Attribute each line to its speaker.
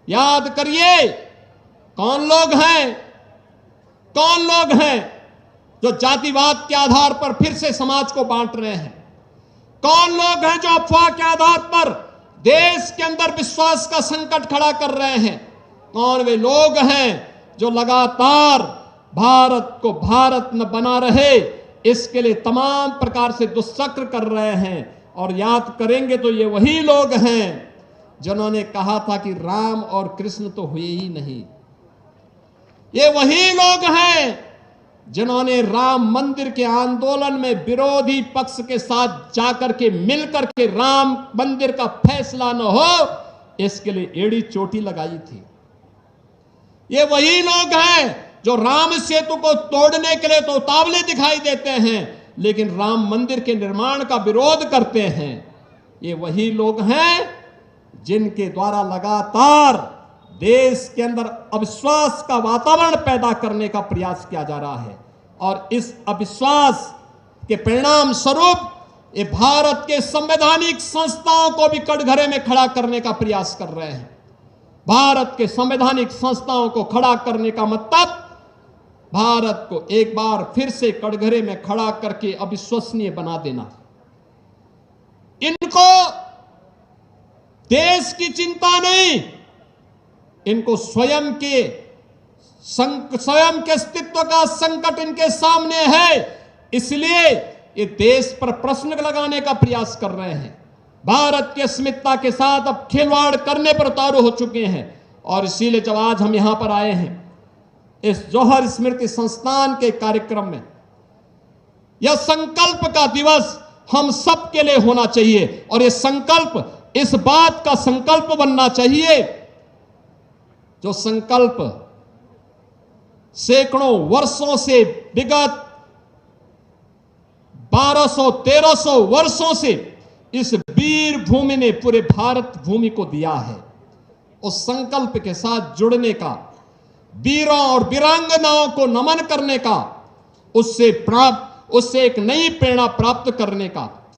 Speaker 1: याद करिए, कौन लोग हैं जो जातिवाद के आधार पर फिर से समाज को बांट रहे हैं? कौन लोग हैं जो अफवाह के आधार पर देश के अंदर विश्वास का संकट खड़ा कर रहे हैं? कौन वे लोग हैं जो लगातार भारत को भारत न बना रहे इसके लिए तमाम प्रकार से दुष्चक्र कर रहे हैं? और याद करेंगे तो ये वही लोग हैं जिन्होंने कहा था कि राम और कृष्ण तो हुए ही नहीं। ये वही लोग हैं जिन्होंने राम मंदिर के आंदोलन में विरोधी पक्ष के साथ जाकर के मिलकर के राम मंदिर का फैसला न हो इसके लिए एड़ी चोटी लगाई थी। ये वही लोग हैं जो राम सेतु को तोड़ने के लिए तो उतावले दिखाई देते हैं लेकिन राम मंदिर के निर्माण का विरोध करते हैं। ये वही लोग हैं जिनके द्वारा लगातार देश के अंदर अविश्वास का वातावरण पैदा करने का प्रयास किया जा रहा है और इस अविश्वास के परिणाम स्वरूप ये भारत के संवैधानिक संस्थाओं को भी कटघरे में खड़ा करने का प्रयास कर रहे हैं। भारत के संवैधानिक संस्थाओं को खड़ा करने का मतलब भारत को एक बार फिर से कटघरे में खड़ा करके अविश्वसनीय बना देना। इनको देश की चिंता नहीं, इनको स्वयं के अस्तित्व का संकट इनके सामने है, इसलिए ये देश पर प्रश्न लगाने का प्रयास कर रहे हैं। भारत की अस्मिता के साथ अब खिलवाड़ करने पर उतारू हो चुके हैं और इसीलिए जब आज हम यहां पर आए हैं इस जौहर स्मृति संस्थान के कार्यक्रम में, यह संकल्प का दिवस हम सब के लिए होना चाहिए और यह संकल्प इस बात का संकल्प बनना चाहिए जो संकल्प सैकड़ों वर्षों से, विगत 1200-1300 वर्षों से इस वीर भूमि ने पूरे भारत भूमि को दिया है। उस संकल्प के साथ जुड़ने का, वीरों और वीरांगनाओं को नमन करने का, उससे एक नई प्रेरणा प्राप्त करने का